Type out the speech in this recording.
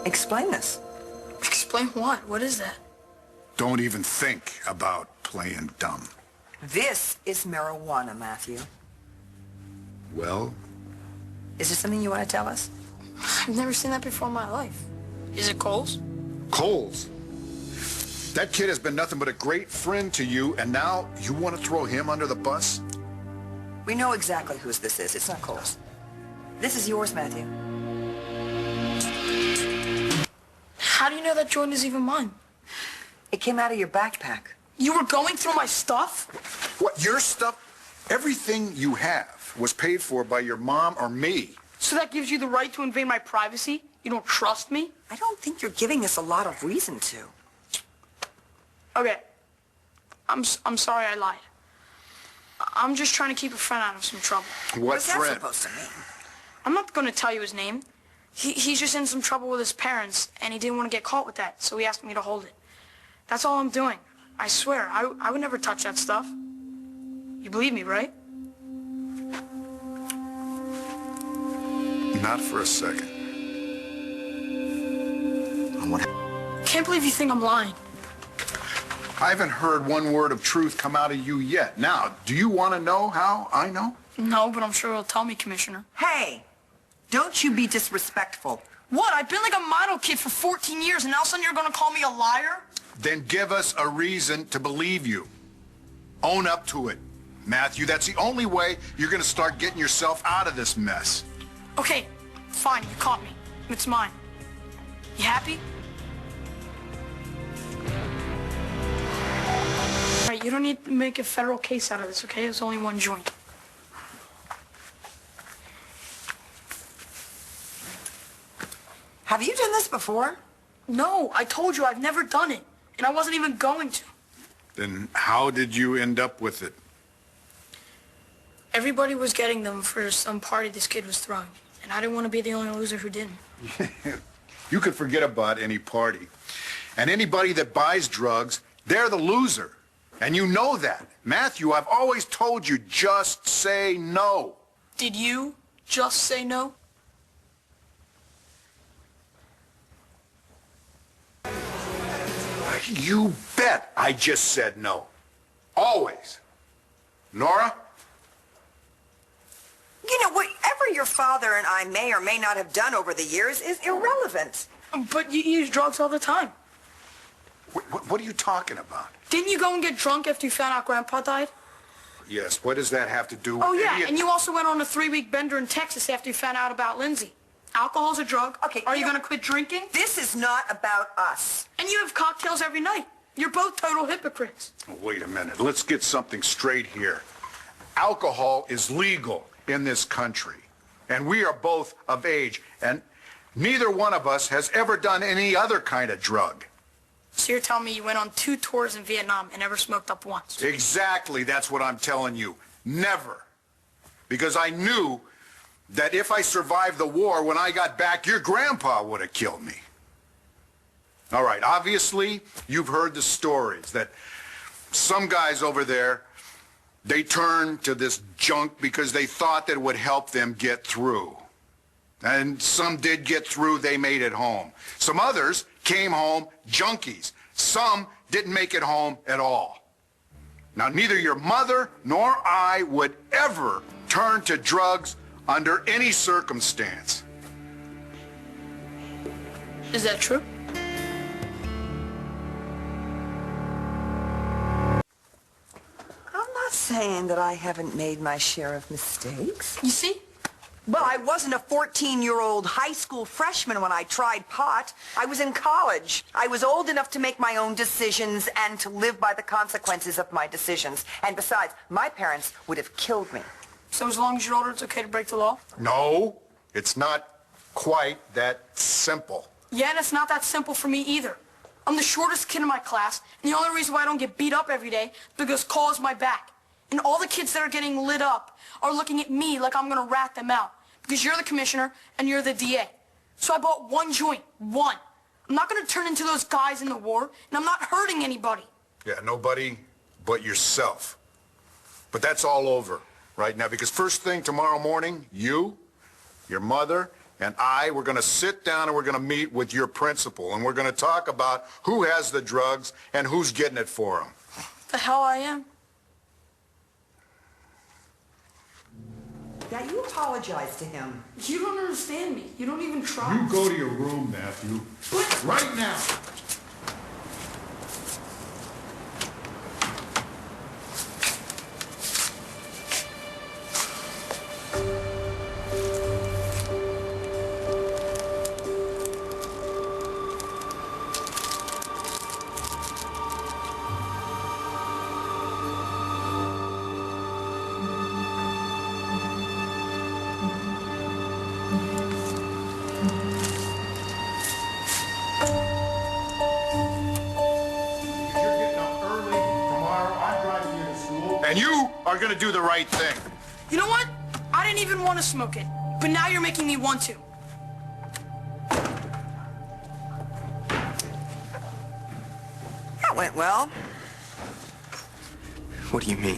Explain this. Explain what? What is that? Don't even think about playing dumb. This is marijuana, Matthew. Well? Is there something you want to tell us? I've never seen that before in my life. Is it Coles? Coles? That kid has been nothing but a great friend to you, and now you want to throw him under the bus? We know exactly whose this is. It's not Cole's. This is yours, Matthew. How do you know that joint is even mine? It came out of your backpack. You were going through my stuff? What, your stuff? Everything you have was paid for by your mom or me. So that gives you the right to invade my privacy? You don't trust me? I don't think you're giving us a lot of reason to. Okay. I'm sorry I lied. I'm just trying to keep a friend out of some trouble. What's that friend? supposed to mean? I'm not going to tell you his name. He's just in some trouble with his parents, and he didn't want to get caught with that, so he asked me to hold it. That's all I'm doing. I swear, I would never touch that stuff. You believe me, right? Not for a second. Can't believe you think I'm lying. I haven't heard one word of truth come out of you yet. Now, do you want to know how I know? No, but I'm sure he'll tell me, Commissioner. Hey, don't you be disrespectful. What? I've been like a model kid for 14 years, and now all of a sudden you're going to call me a liar? Then give us a reason to believe you. Own up to it, Matthew. That's the only way you're going to start getting yourself out of this mess. Okay, fine, you caught me. It's mine. You happy? All right, you don't need to make a federal case out of this, okay? It's only one joint. Have you done this before? No, I told you I've never done it, and I wasn't even going to. Then how did you end up with it? Everybody was getting them for some party this kid was throwing, and I didn't want to be the only loser who didn't. You could forget about any party. And anybody that buys drugs, they're the loser. And you know that. Matthew, I've always told you, just say no. Did you just say no? You bet I just said no. Always. Nora? You know, whatever your father and I may or may not have done over the years is irrelevant. But you use drugs all the time. What are you talking about? Didn't you go and get drunk after you found out Grandpa died? Yes, what does that have to do with Oh, yeah, idiot? and you also went on a 3-week bender in Texas after you found out about Lindsay. Alcohol's a drug. Okay, Are you going to quit drinking? This is not about us. And you have cocktails every night. You're both total hypocrites. Wait a minute. Let's get something straight here. Alcohol is legal in this country, and we are both of age, and neither one of us has ever done any other kind of drug. So you're telling me you went on 2 tours in Vietnam and never smoked up once? Exactly, that's what I'm telling you. Never. Because I knew that if I survived the war, when I got back, your grandpa would have killed me. All right, obviously, you've heard the stories that some guys over there, they turned to this junk because they thought that it would help them get through. And some did get through, they made it home. Some others came home junkies. Some didn't make it home at all. Now, neither your mother nor I would ever turn to drugs under any circumstance. Is that true? I'm not saying that I haven't made my share of mistakes. You see? Well, I wasn't a 14-year-old high school freshman when I tried pot. I was in college. I was old enough to make my own decisions and to live by the consequences of my decisions. And besides, my parents would have killed me. So as long as you're older, it's okay to break the law? No, it's not quite that simple. Yeah, and it's not that simple for me either. I'm the shortest kid in my class, and the only reason why I don't get beat up every day is because Cole is my back. And all the kids that are getting lit up are looking at me like I'm going to rat them out because you're the commissioner and you're the DA. So I bought 1 joint, 1. I'm not going to turn into those guys in the war, and I'm not hurting anybody. Yeah, nobody but yourself. But that's all over right now because first thing tomorrow morning, you, your mother, and we're going to sit down and we're going to meet with your principal, and we're going to talk about who has the drugs and who's getting it for them. The hell I am. Yeah, you apologize to him. You don't understand me. You don't even try. You go to your room, Matthew. But... Right now. And you are going to do the right thing. You know what? I didn't even want to smoke it, but now you're making me want to. That went well. What do you mean?